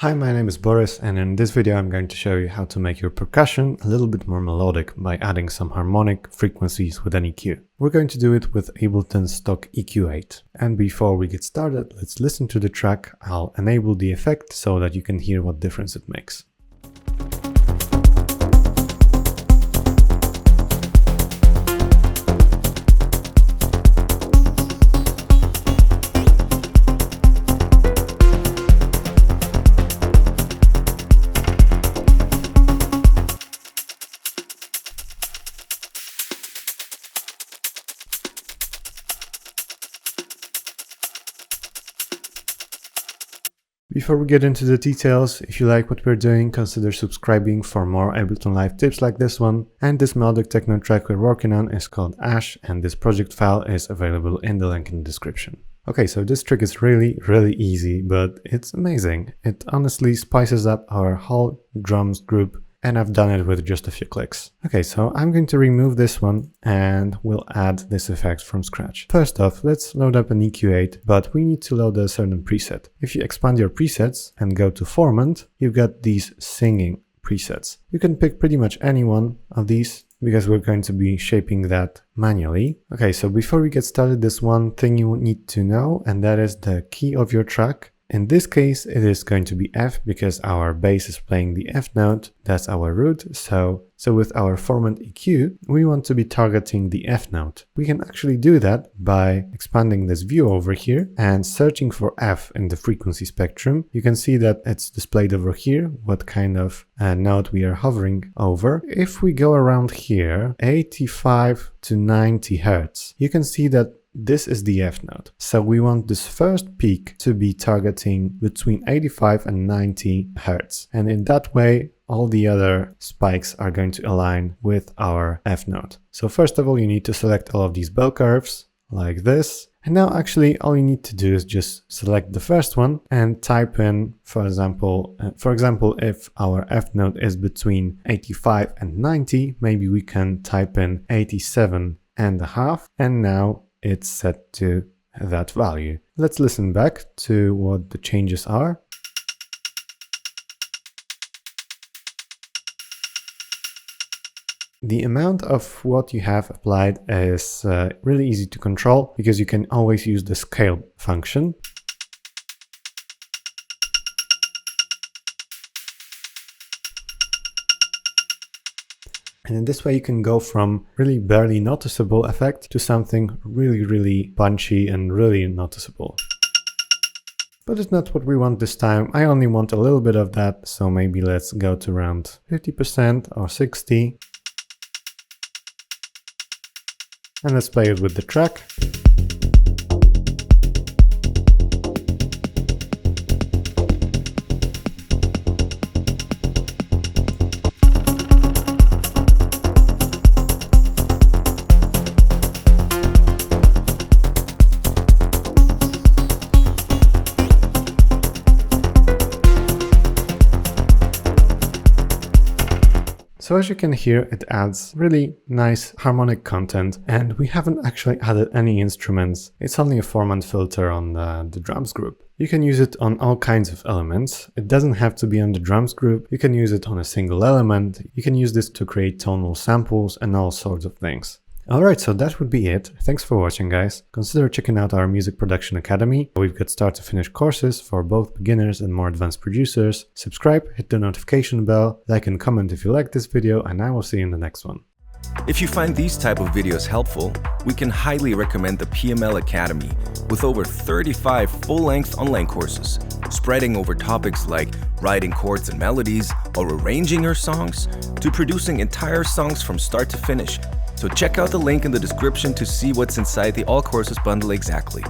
Hi, my name is Boris, and in this video I'm going to show you how to make your percussion a little bit more melodic by adding some harmonic frequencies with an EQ. We're going to do it with Ableton's stock EQ8. And before we get started, let's listen to the track. I'll enable the effect so that you can hear what difference it makes. Before we get into the details, if you like what we're doing, consider subscribing for more Ableton Live tips like this one. And this melodic techno track we're working on is called Ash, and this project file is available in the link in the description. Okay, so this trick is really easy, but it's amazing. It honestly spices up our whole drums group, and I've done it with just a few clicks. Okay, so I'm going to remove this one and we'll add this effect from scratch. First off, let's load up an EQ8, but we need to load a certain preset. If you expand your presets and go to Formant, you've got these singing presets. You can pick pretty much any one of these because we're going to be shaping that manually. Okay, so before we get started, there's one thing you need to know, and that is the key of your track. In this case, it is going to be F because our bass is playing the F note. That's our root. So with our Formant EQ, we want to be targeting the F note. We can actually do that by expanding this view over here and searching for F in the frequency spectrum. You can see that it's displayed over here, what kind of note we are hovering over. If we go around here, 85 to 90 Hertz, you can see that this is the F note. So we want this first peak to be targeting between 85 and 90 Hertz. And in that way, all the other spikes are going to align with our F note. So first of all, you need to select all of these bell curves like this. And now actually all you need to do is just select the first one and type in, for example, if our F note is between 85 and 90, maybe we can type in 87.5, and now it's set to that value. Let's listen back to what the changes are. The amount of what you have applied is really easy to control because you can always use the scale function. And in this way you can go from really barely noticeable effect to something really punchy and really noticeable. But it's not what we want this time. I only want a little bit of that, so maybe let's go to around 50% or 60%. And let's play it with the track. So as you can hear, it adds really nice harmonic content, and we haven't actually added any instruments. It's only a Formant filter on the drums group. You can use it on all kinds of elements. It doesn't have to be on the drums group. You can use it on a single element. You can use this to create tonal samples and all sorts of things. Alright, so that would be it. Thanks for watching, guys. Consider checking out our Music Production Academy. We've got start to finish courses for both beginners and more advanced producers. Subscribe, hit the notification bell, like and comment if you like this video, and I will see you in the next one. If you find these type of videos helpful, we can highly recommend the PML Academy with over 35 full-length online courses, spreading over topics like writing chords and melodies or arranging your songs to producing entire songs from start to finish. So check out the link in the description to see what's inside the All Courses bundle exactly.